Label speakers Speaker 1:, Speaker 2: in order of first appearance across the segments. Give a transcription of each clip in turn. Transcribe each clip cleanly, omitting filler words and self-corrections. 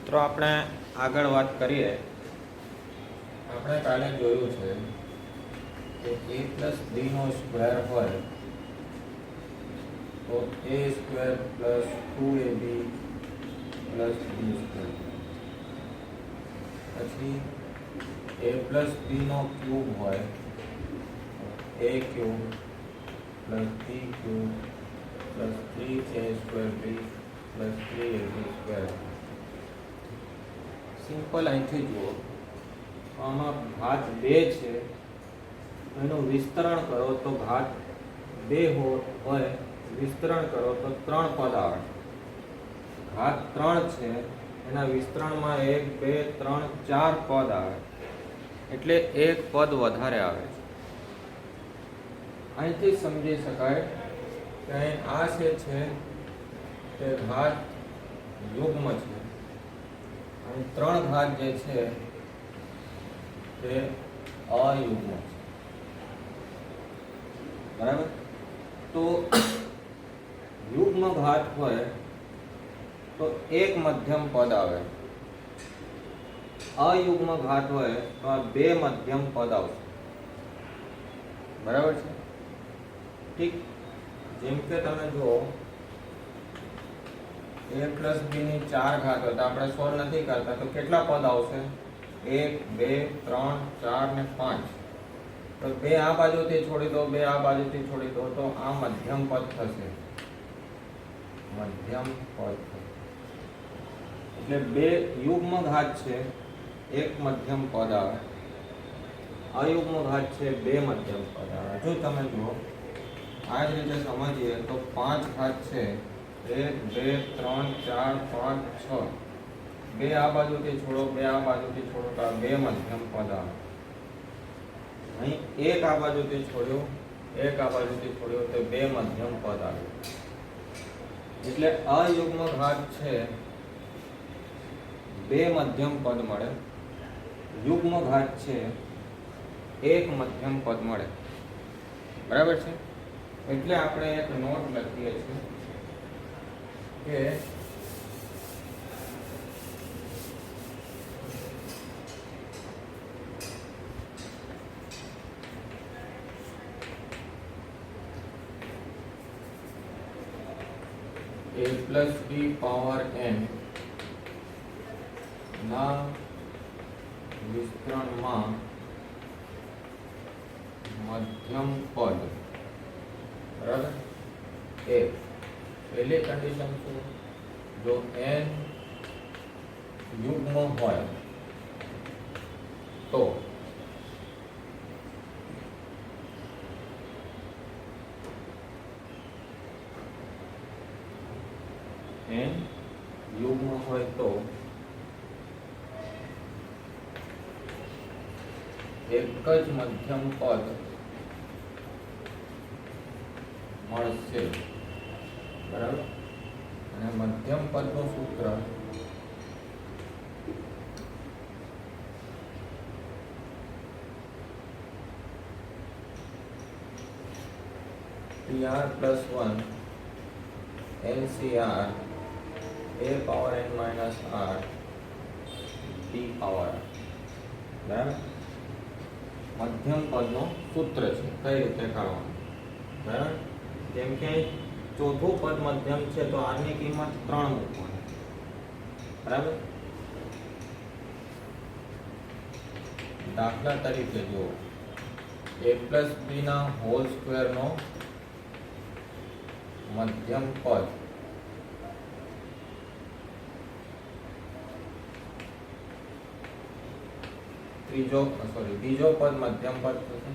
Speaker 1: મિત્રો આપણે આગળ વાત કરીએ. આપણે કાલે જોયું છે કે a પ્લસ બીનો સ્ક્વેર હોય તો a square plus 2ab plus b square, પછી a પ્લસ બીનો ક્યુબ હોય a cube plus b cube plus 3a square b plus 3ab square. Simple અહીંથી જુઓ, આમાં ઘાત 2 છે, એનું વિસ્તરણ કરો તો ઘાત 2 હોય, વિસ્તરણ કરો તો 3 પદ આવે. ઘાત 3 છે, એના વિસ્તરણમાં 1 2 3 4 પદ આવે, એટલે એક પદ વધારે આવે છે. અહીંથી સમજી શકાય કે અહીં આ છે તે ઘાત યુગ્મ છે, અને 3 ઘાત જે છે તે અયુગ્મ છે. બરાબર? તો યુગ્મ ઘાત હોય તો એક મધ્યમ પદ આવે, અયુગ્મ ઘાત હોય તો આ 2 મધ્યમ પદ આવશે. બરાબર છે? ઠીક. જેમ કે તમે જુઓ a પ્લસ b ની 4 ઘાત હોય તો આપણે સોલ્વ નથી કરતા, તો કેટલા પદ આવશે? 1 2 3 4 ને 5. તો 2 આ બાજુથી છોડી દો, 2 આ બાજુથી છોડી દો, તો આ મધ્યમ પદ થશે. મધ્યમ પદ થશે. એટલે 2 યુગ્મ ઘાત છે, 1 મધ્યમ પદ આવે. અયુગ્મ ઘાત છે, 2 મધ્યમ પદ આવે. જો તમે જુઓ આ જ રીતે સમજીએ તો 5 ઘાત છે, 1 2 3 4 5 6. 2 આ બાજુથી છોડો, 2 આ બાજુથી છોડો, તો આ 2 મધ્યમ પદ આવે. અહીં 1 આ બાજુથી છોડ્યો, 1 આ બાજુથી છોડ્યો, તો 2 મધ્યમ પદ આવે. એટલે અયુગ્મ ઘાત છે 2 મધ્યમ પદ મળે, યુગ્મ ઘાત છે 1 મધ્યમ પદ મળે. બરાબર છે? એટલે આપણે એક નોટ લખીએ છીએ કે a plus b power n ના વિસ્તરણમાં મધ્યમ પદ. બરાબર? એ પહેલી કન્ડિશન શું? જો n યુગ્મ હોય તો n યુગ્મ હોય તો એક જ મધ્યમ પદ મળશે. બરાબર? અને મધ્યમ પદનું સૂત્ર PR plus 1 LCR a power n minus r t power. બરાબર? મધ્યમ પદનું સૂત્ર છે, કઈ રીતે કાઢવાનું. બરાબર? જેમ કે ચોથું પદ મધ્યમ છે તો આની કિંમત 3 મૂકવાની. બરાબર? દાખલા તરીકે જો a પ્લસ b ના હોલ સ્ક્વેર નો મધ્યમ પદ બીજો પદ મધ્યમ પદ થશે.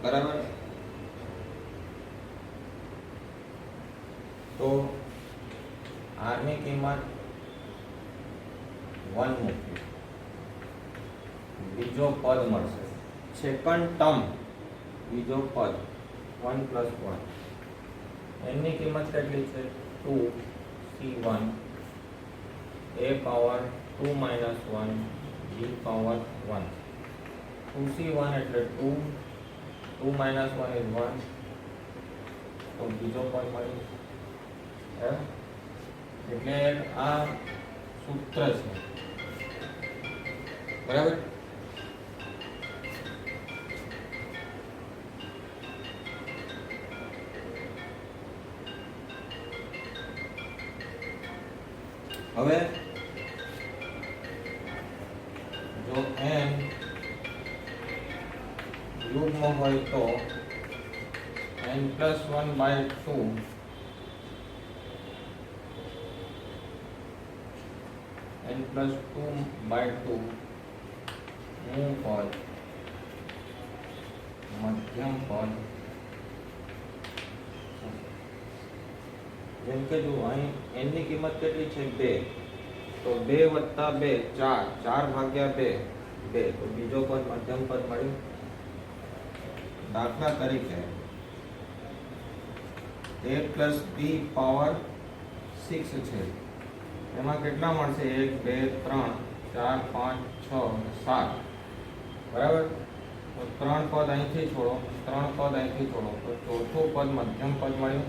Speaker 1: બરાબર? તો r ની કિંમત 1 મૂકી, બીજો પદ મળશે. સેકન્ડ ટર્મ બીજો પદ 1 પ્લસ 1. એની કિંમત કેટલી છે? 2c1 a power 2 minus 1 b power 1. 2c1 એટલે 2, 2 minus 1 is 1, તો બીજો પદ મળી. એટલે આ સૂત્ર છે, બરાબર. હવે જો n યુગ્મ હોય તો n+1/2 n+2/2 નું પદ મધ્યમ પદ. જેમ કે જો અહીં n ની કિંમત કેટલી છે 2, તો 2 + 2 4, 4/2 2, તો બીજો પદ મધ્યમ પદ મળ્યું. દાખલા તરીકે a + b પાવર 6 છે, એમાં કેટલા મળશે? 1 2 3 4 5 6 7, બરાબર. તો 3 પદ અહીંથી છોડો, 3 પદ અહીંથી છોડો, તો ચોથું પદ મધ્યમ પદ મળ્યું.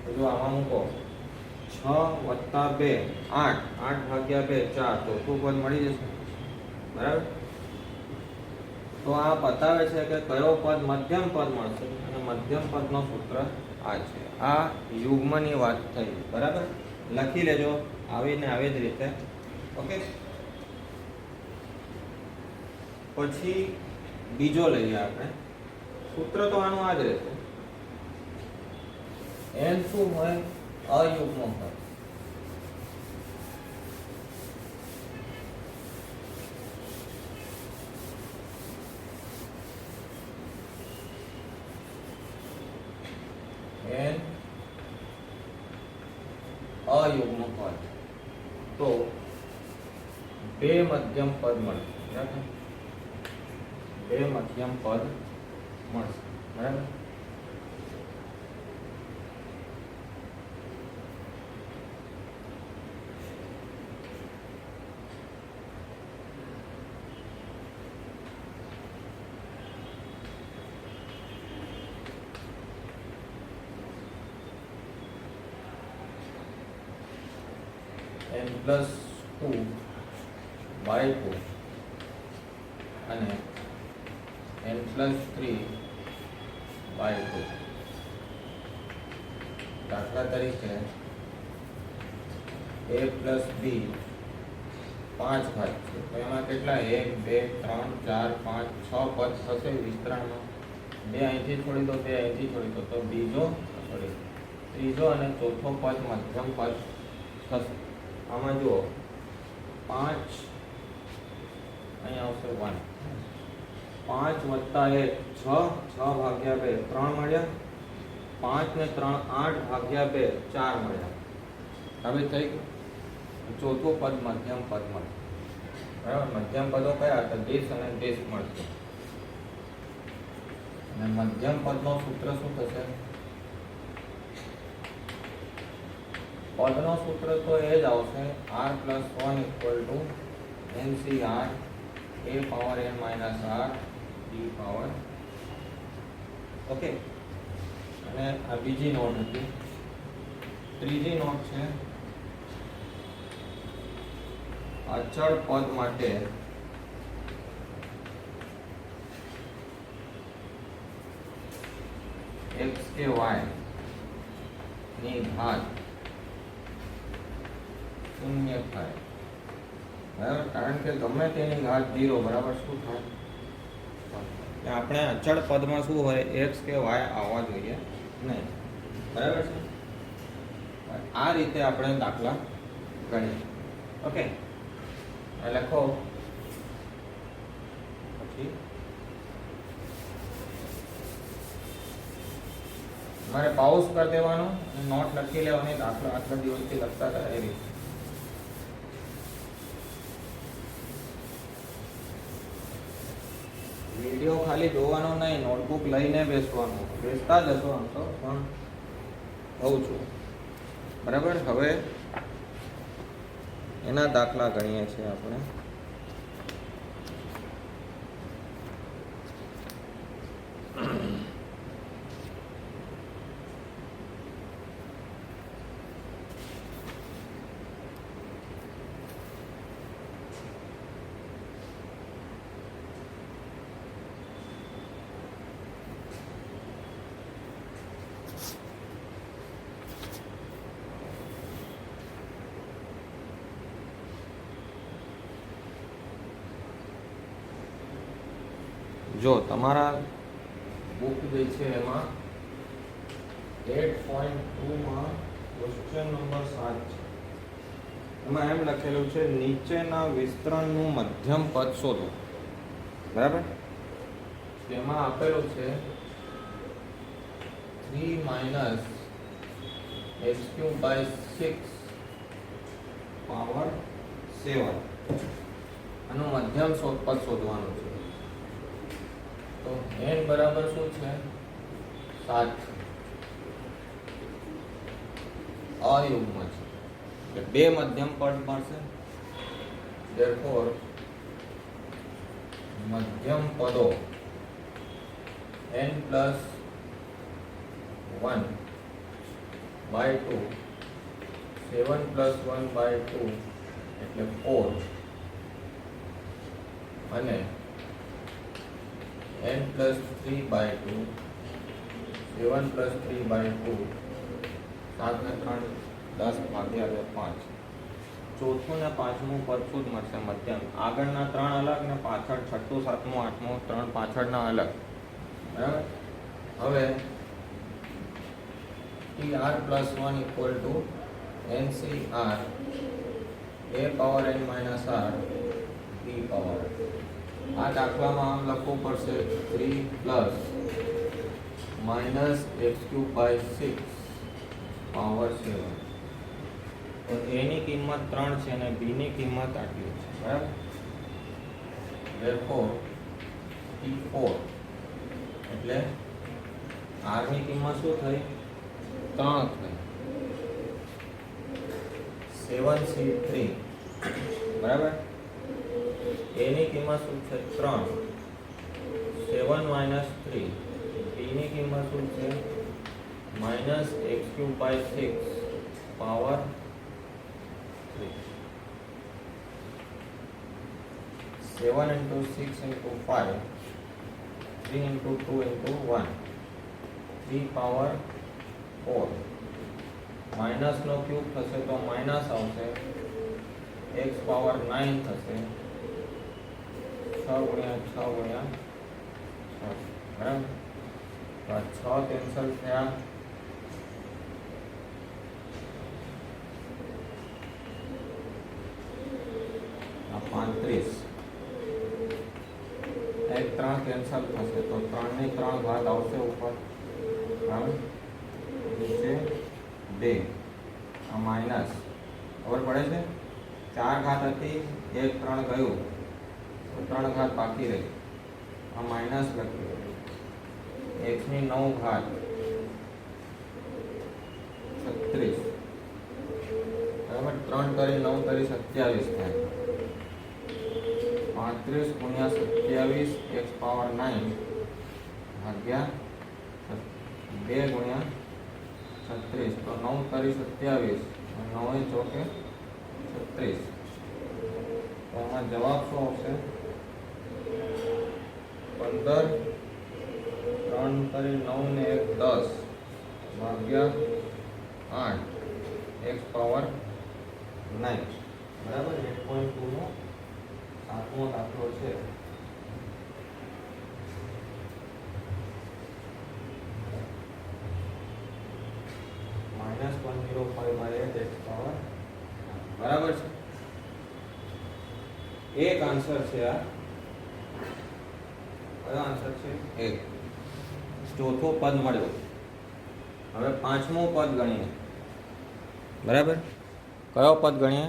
Speaker 1: તો જો આમાં મૂકો 6 + 2 8, 8/2 4, ચોથું પદ મળી જશે, બરાબર. તો આ બતાવે છે કે કયો પદ મધ્યમ પદ મળશે, અને મધ્યમ પદનો સૂત્ર આ છે. આ યુગ્મની વાત થઈ, બરાબર. લખી લેજો આવીને આવી જ રીતે. ઓકે. પછી બીજો લઈએ આપણે. સૂત્ર તો આનું આ જ રહેશે. n શું હોય? અયુગ્મ પદ. n અયુગ્મ પદ, તો 2 મધ્યમ પદ મળશે, બરાબર. 2 મધ્યમ પદ મળશે, બરાબર. n+2/2 અને n+3/2. દાખલા તરીકે a + b 5 ઘાત છે, તો એમાં કેટલા? 1 2 3 4 5 6 પદ થશે વિસ્તરણમાં. 2 અહીંથી છોડી દો, 2 અહીંથી છોડી દો, તો બીજો સોરી ત્રીજો અને ચોથો પદ મધ્યમ પદ થશે. આમાં જુઓ 5 અહીં આવશે 1, 5 + 1 6, 6/2 3 મળ્યા, 5 ને 3 8/2 4 મળ્યા. હવે થઈ ગયું. ચોથું પદ મધ્યમ પદ મળશે, બરાબર. મધ્યમ પદો કયા હતા? 20 અને 20 મળશે. અને મધ્યમ પદનો સૂત્ર શું થશે? પદનો સૂત્ર તો એ જ આવશે, r+1 = NCR a⁻n−r d⁻. Okay. અને આ બીજી નોટ હતી. ત્રીજી નોટ છે અચળ પદ માટે x કે y ની ઘાત 0 થાય, બરાબર. કારણ કે ગમે તેની ઘાત 0, બરાબર. શું થાય? આપણે અચળ પદમાં શું હોય? x કે y આવવા જોઈએ નહીં, બરાબર છે. આ રીતે આપણે દાખલા ગણીએ. ઓકે. લખો. પછી મારે પાઉઝ કરી દેવાનો, નોટ લખી લેવાની. દાખલા આટલા દિવસથી લખતા હતા એ રીતે. વિડીયો ખાલી જોવાનો નહીં, નોટબુક લઈને બેસવાનું. બેસતા જશો આમ તો, પણ કહું છું, બરાબર. હવે એના દાખલા ગણીએ છીએ આપણે. જો તમારા બુક જે છે એમાં 8.2 માં ક્વેશ્ચન નંબર 7 છે. એમાં એમ લખેલું છે નીચેના વિસ્તરણનું મધ્યમ પદ શોધો. બરાબર, તેમાં આપેલું છે 3 માઇનસ x³ / 6 પાવર 7. આનું મધ્યમ પદ શોધવાનું છે. તો n બરાબર શું છે? 7 અયુગ્મ છે, એટલે બે મધ્યમ પદ મળશે. therefore મધ્યમ પદો n + 1/2 7 + 1/2 એટલે 4 અને n + 3/2 7 + 3/2 7 ને 3 10/5. ચોથું ને પાંચમું પદ શું જ મળશે? મધ્યમ. આગળના ત્રણ અલગ ને પાછળ છઠ્ઠું સાતમું આઠમું ત્રણ પાછળના અલગ. બરાબર. હવે TR + 1 = NCR a⁻n - r p power. આ દાખલામાં આમ લખવું પડશે 3 + -x³ / 6 પાવર 7. તો a ની કિંમત 3 છે અને b ની કિંમત આટલી છે. બરાબર. therefore T4 એટલે r ની કિંમત શું થઈ? 3 થઈ. 7C3. બરાબર. a ની કિંમત શું છે? 3. 7 - 3. b ની કિંમત શું છે? -x³ / 6 power 3. 7 × 6 × 5 3 × 2 × 1 3 પાવર 4. માઇનસ નો ક્યુબ થશે તો માઇનસ આવશે, x પાવર 9 થશે. 6 × 6 × 6. બરાબર. તો 6 કેન્સલ થયા. આ 35. 1 3 કેન્સલ થશે તો 3 ની 3 ઘાત આવશે ઉપર. બરાબર. નીચે 2. આ માઇનસ. ખબર પડે છે? 4 ઘાત હતી, 1 3 ગયું તો 3 ઘાત બાકી રહી. આ માઇનસ લખી દો. x ની 9 ઘાત 36. બરાબર. 3 કરી 9 કરી 27 થાય. 35 × 27 x પાવર 9 ભાગ્યા 2 × 36. તો 9 કરી 27 9 ચોકે 36. તો આમાં જવાબ શું આવશે? 15. 3 કરી 9 ને 1 10 ભાગ્યા 8 x પાવર 9. બરાબર. 8.2 નો 7મો દાખલો છે. -105/8 x પાવર. બરાબર છે. એક આન્સર છે આ. કયો આન્સર છે? 1. ચોથો પદ મળ્યો. હવે પાંચમું પદ ગણીએ. બરાબર. કયો પદ ગણીએ?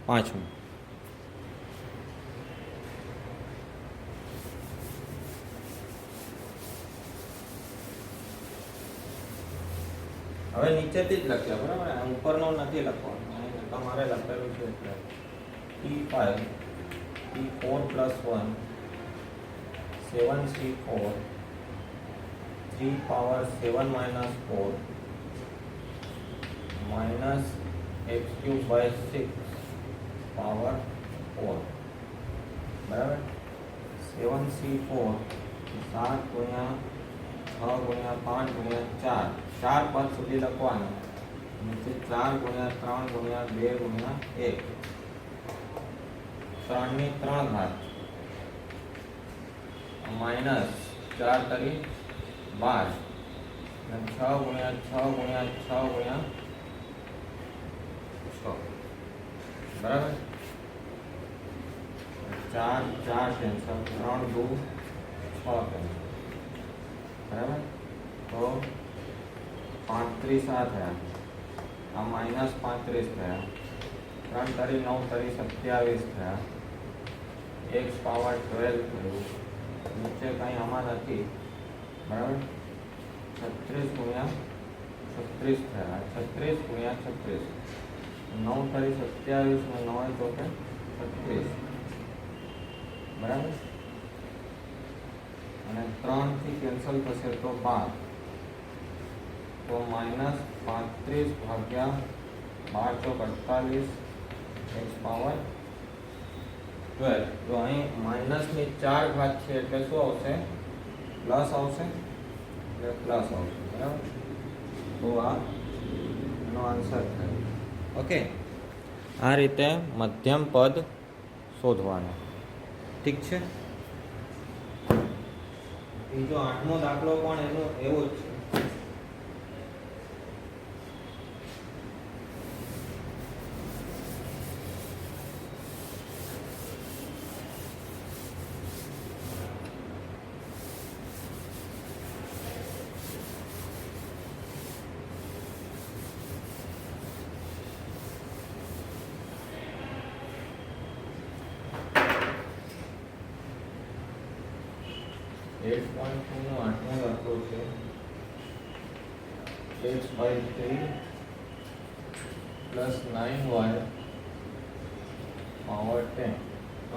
Speaker 1: પાંચમું. હવે નીચેથી જ લખ્યા. બરાબર. ઉપરનો નથી લખવાનો, તમારે લખેલું છે એટલે T5 T4 + 1 7C4 3 power 7 - 4 -x³ / 6 power 4. બરાબર. 7C4 7 × 6 × 5 × 4 4 પદ સુધી લખવાનું. નીચે 4 × 3 × 2 × 1 3 ની 3 ઘાત માઇનસ 4 તરી 12 અને 6 ગુણ્યા 6 ગુણ્યા 6 ગુણ્યા 6 બરાબર 4 4 કેન્સલ 3 2 6 કેન્સલ બરાબર તો 35 આ થયા આ માઇનસ 35 થયા 3 તરી 9 તરી 27 થયા x પાવર 12 થયું નીચે કંઈ આમાં નથી બરાબર 36 ગુણ્યા 36 થયા 36 ગુણ્યા 36 9 તરી 27 ને 9 તો કે 36 બરાબર અને 3 થી કેન્સલ થશે તો 12 તો માઇનસ 35 ભાગ્યા 12 ચોક 48 x પાવર 12 તો અહીં માઇનસની 4 ઘાત છે એટલે શું આવશે પ્લસ આવશે એટલે પ્લસ આવશે બરાબર તો આ એનો આન્સર થાય ઓકે આ રીતે મધ્યમ પદ શોધવાનું ઠીક છે બીજો 8મો દાખલો પણ એનો એવો જ છે 8.2 નો 8મો દાખલો છે x/3 પ્લસ 9y પાવર 10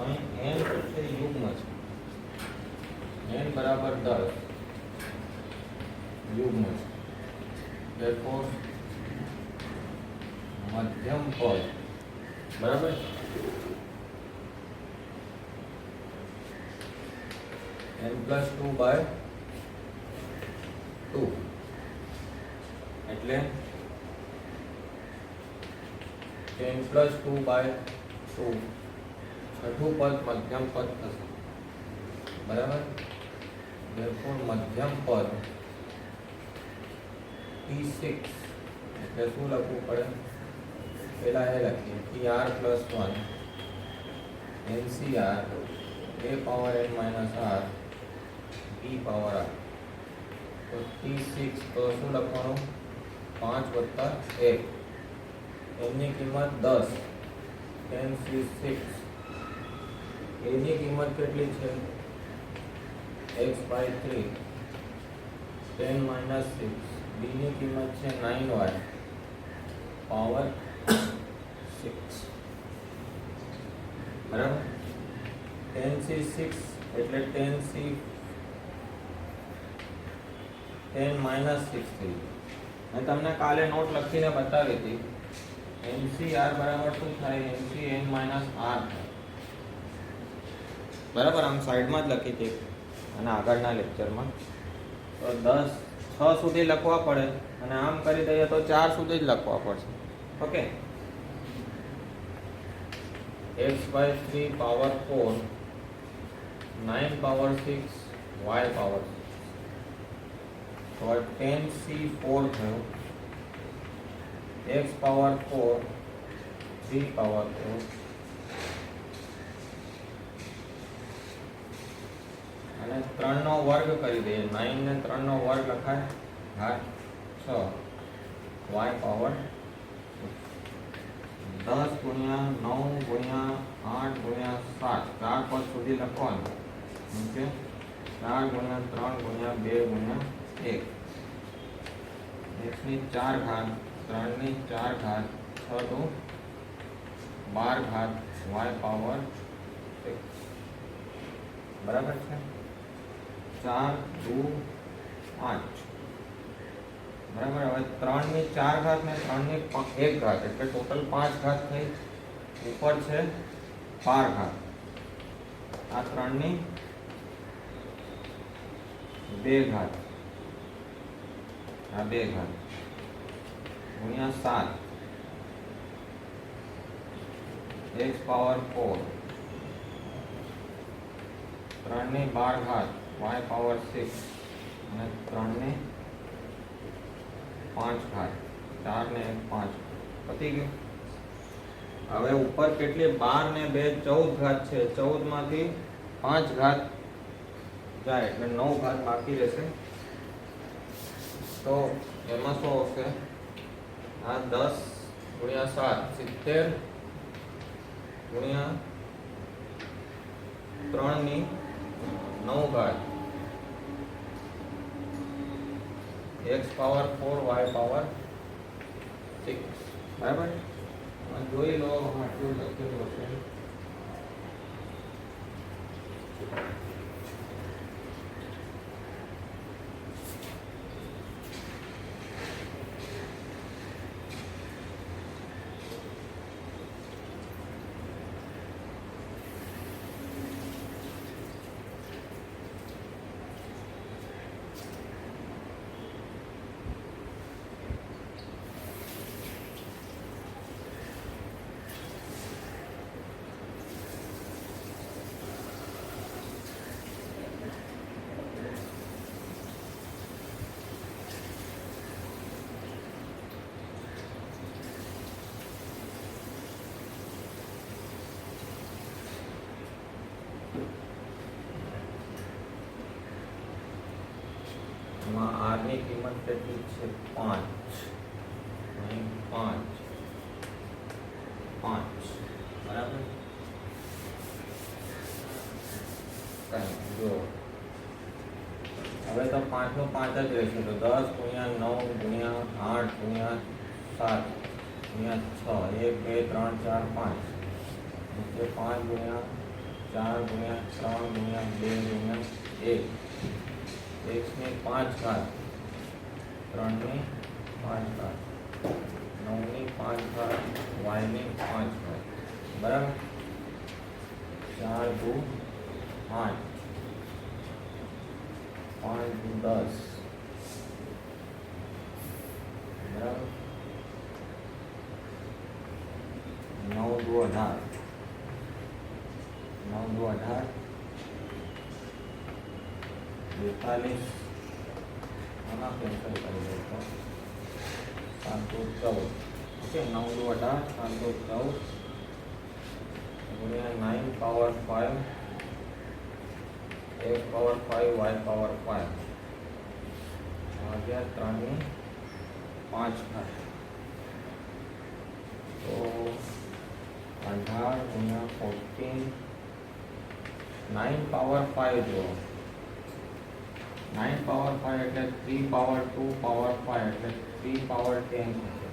Speaker 1: અહીં n છે યુગ્મ છે n બરાબર 10 યુગ્મ છે therefore મધ્યમ પદ બરાબર n plus 2 by 2 એટલે 10 plus 2 by 2 છઠ્ઠું પદ મધ્યમ પદ થશે બરાબર therefore મધ્યમ પદ P6 એટલે શું લખવું પડે પહેલા એ લખીએ PR plus 1 NCR a power n minus r b power r તો T6 તો શું લખવાનું 5 વત્તા 1 એની કિંમત 10 10 C6 એની કિંમત કેટલી છે x/3 10 minus 6 b ની કિંમત છે 9y પાવર 6 બરાબર 10C6 એટલે 10C 10 minus 6 થઈ મેં તમને કાલે નોટ લખીને બતાવી હતી NCR બરાબર શું થાય NCN minus R થાય બરાબર આમ સાઈડમાં જ લખી હતી અને આગળના લેક્ચરમાં તો 6 સુધી લખવા પડે અને આમ કરી દઈએ તો 4 સુધી જ લખવા પડશે okay x/3 power 4 9 power 6 y power 6 તો 10C4 થયો x power 4 3 power 4 અને 3 નો વર્ગ કરી દઈએ 9 ને 3 નો વર્ગ લખાય ઘાત 6 y પાવર 10 ગુણ્યા 9 ગુણ્યા 8 ગુણ્યા 7 4 પદ સુધી લખવાનું ઓકે 4 ગુણ્યા 3 ગુણ્યા 2 ગુણ્યા 1 x ની 4 ઘાત 3 ની 4 ઘાત 6 દુ 12 ઘાત y પાવર 6 બરાબર છે 4 2 5 બરાબર હવે 3 ની 4 ઘાત ને 3 ની 1 ઘાત એટલે ટોટલ 5 ઘાત થઈ ઉપર છે 12 ઘાત આ 3 ની 2 ઘાત આ 2 ઘાત ગુણ્યા 7 x પાવર 4 3 ની 12 ઘાત y પાવર 6 અને 3 ને 5 ઘાત, 4 ને 1 5 પતી ગયું. હવે ઉપર કેટલી 12 ને 2 14 ઘાત છે. 14 માંથી 5 ઘાત જાય એટલે 9 ઘાત બાકી રહેશે. તો એમાં શું આવશે? આ 10 ગુણ્યા 7 70 ગુણ્યા 3 ની 9 ઘાત x પાવર 4 y પાવર 6. બરાબર? જોઈ લો આટલું લખેલું હશે. r ની કિંમત કેટલી છે? 5. અહીં 5 5. બરાબર? કઈ જો હવે તો 5 નું 5 જ રહેશે. તો 10 ગુણ્યા 9 ગુણ્યા 8 ગુણ્યા 7 ગુણ્યા 6 1 2 3 4 5 નીચે 5 ગુણ્યા 4 ગુણ્યા 3 ગુણ્યા 2 ગુણ્યા 1 x ની 5 ઘાત, 3 ની 5 ઘાત, 9 ની 5 ઘાત, y ની 5 ઘાત. બરાબર? 4 દુ 8, 5 દુ 10. બરાબર? 9 દુ 18, 9 દુ 18, 42. આના કેન્સલ કરી દો તો 7 દુ 14. ઓકે, 9 દુ 18, 7 દુ 14 ગુણ્યા 9 power 5 x power 5 y power 5 ભાગ્યા 3 ની 5 ઘાત. તો 18 ગુણ્યા 14, 9 પાવર 5 જો 9 પાવર 5 એટલે 3 પાવર 2 પાવર 5 એટલે 3 પાવર 10 થશે.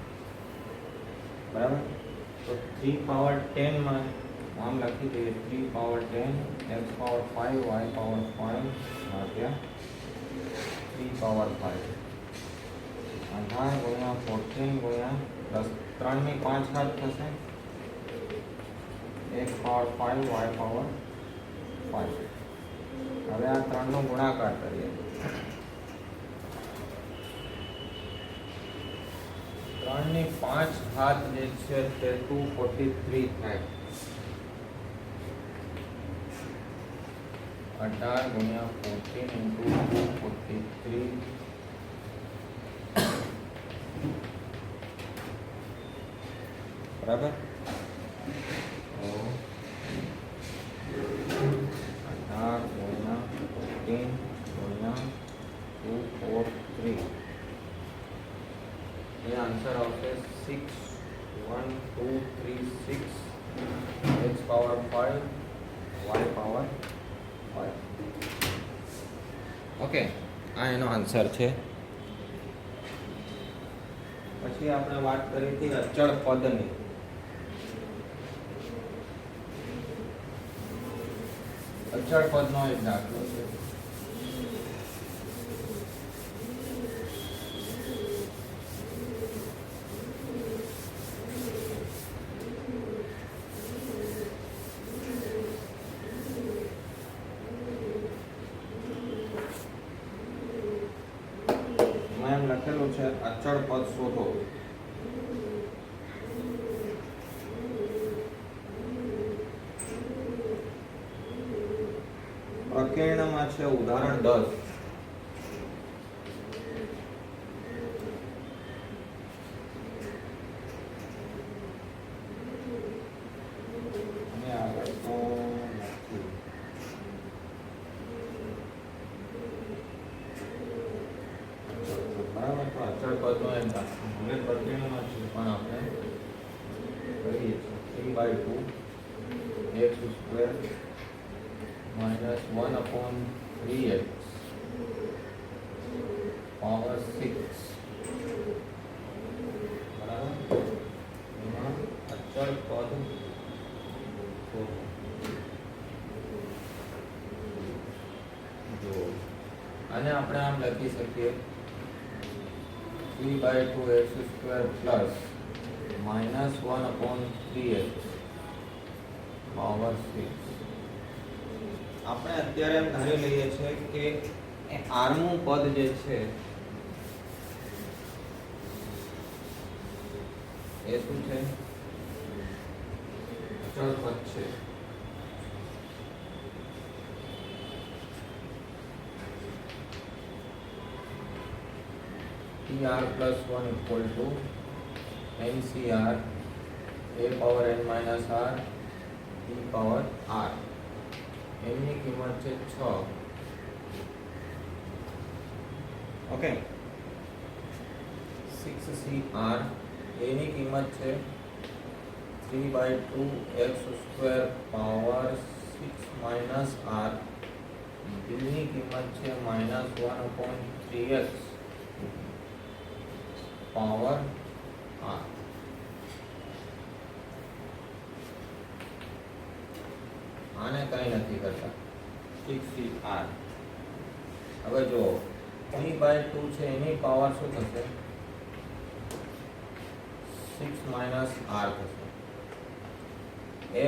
Speaker 1: બરાબર? તો 3 પાવર 10 માં આમ લખી દઈએ 3 power 10 x power 5 y power 5 ભાગ્યા 3 પાવર 5. 18 ગુણ્યા 14 ગુણ્યા 10, 3 ની 5 ઘાત થશે. x power 5 y power 5. હવે આ 3 નો ગુણાકાર કરીએ. 3 ની 5 ઘાત જે છે તે 243 થાય. 18 ગુણ્યા 14 ઇન્ટુ 243. બરાબર? 18 ગુણ્યા 14 ગુણ્યા 243. ये आंसर આવશે 61236 x power 5 y power 5. Okay, આ એનો આન્સર છે. પછી આપણે વાત કરી હતી અચળ પદની. અચળ પદનો એક દાખલો છે. લખેલું છે અચળ પદ શોધો. પ્રકીર્ણમાં એમાં છે ઉદાહરણ 10. અચળ પદનો એમ ભલે પ્રતિમામાં છે પણ આપણે કરીએ છીએ 3/2 x square minus 1/3x power 6 બરાબર. એમાં અચળ પદ જો આને આપણે આમ લખી શકીએ 3/2 x square plus minus 1/3x power 6. આપણે અત્યારે એમ ધારી લઈએ છીએ કે એ આરમું પદ જે છે એ શું છે? અચળ પદ છે. TR plus 1 equal to NCR a power n minus r e power r. એની કિંમત છે 6. ઓકે. 6CR એની કિંમત છે 3/2 x square power 6 minus r. બીની કિંમત છે -1/3x પાવર r. આને કંઈ નથી કરતા 6CR. હવે જો 3/2 છે એની પાવર શું થશે? 6 માઇનસ r થશે.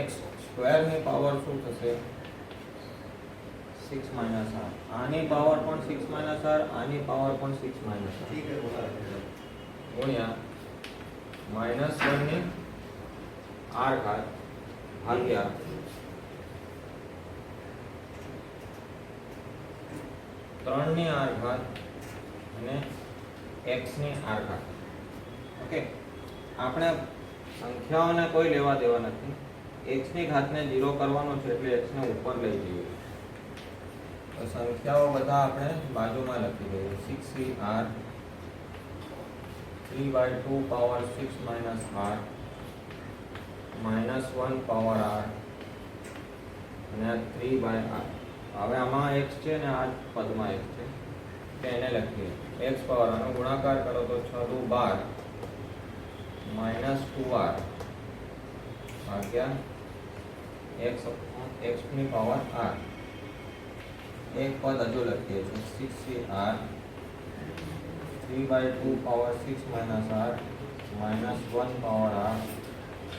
Speaker 1: x સ્ક્વેર ની પાવર શું થશે? 6 માઇનસ r. આની પાવર પણ 6 માઇનસ r, આની પાવર પણ 6 માઇનસ r. ઠીક છે, ગુણ્યા -1 ની r ઘાત ભાગ્યા 3 ની r ઘાત અને x ની r ઘાત. ઓકે. આપણે સંખ્યાઓને કોઈ લેવા દેવા નથી. x ની ઘાતને 0 કરવાનો છે એટલે x ને ઉપર લઈ જઈએ. તો સંખ્યાઓ બધા આપણે બાજુમાં લખી દઈએ. 6CR 3/2 power 6 minus r -1 power r અને 3/r. હવે આમાં x છે ને આ પદમાં x છે તો એને લખીએ x પાવર આનો ગુણાકાર કરો તો 6 દુ 12 -2r ભાગ્યા x ની પાવર r. એક પદ હજુ લખીએ છીએ 6CR 3/2 power 6 minus r -1 power r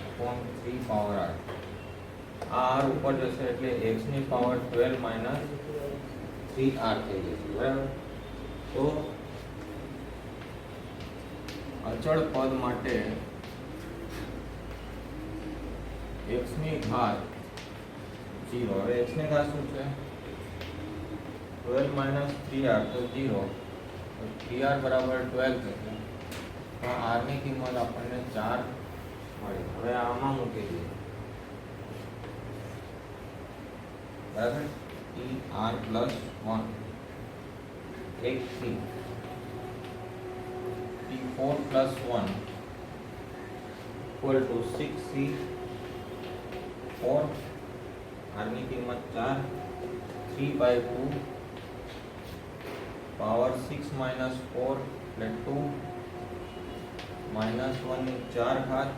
Speaker 1: upon 3 power r. r ઉપર જશે એટલે x ની પાવર 12 માઇનસ 3r થઈ જશે. બરાબર. તો અચળ પદ માટે x ની ઘાત 0. હવે x ની ઘાત શું છે? 12 માઇનસ 3r તો 0. તો 3r બરાબર 12 થશે. તો r ની કિંમત આપણને 4 મળી. હવે આમાં મૂકી દઈએ. બરાબર. TR plus 1 एक 3 T4 plus 1 equal to 6C4 r ની કિંમત 4 3/2 પાવર 6 minus 4 એટલે 2 -1 ની 4 ઘાત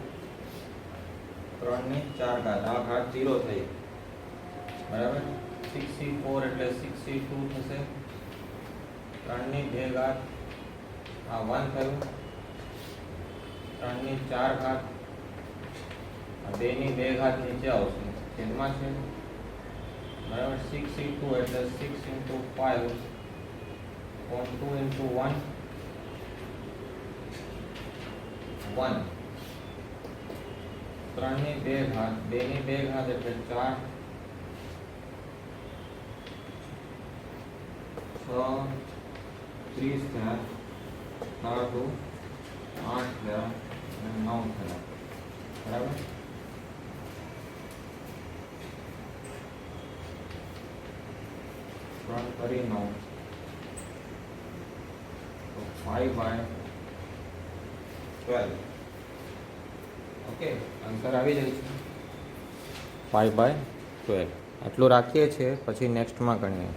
Speaker 1: 3 ની 4 ઘાત. આ ઘાત 0 થઈ. બરાબર. 6C4 એટલે 6C2 થશે. 3 ની 2 ઘાત આ 1 થયું. 3 ની 4 ઘાત આ 2 ની 2 ઘાત નીચે આવશે છેદમાં છે. બરાબર. 6C2 એટલે 6 into 5 on 2 into 1 1. 3 ની 2 ઘાત 2 ની 2 ઘાત એટલે 4 30 થયા, 3 8 થયા અને 9 થયા. બરાબર. કરી 9 તો 5/12. ઓકે, આન્સર આવી જાય છે 5/12. આટલું રાખીએ છીએ, પછી નેક્સ્ટમાં ગણીએ.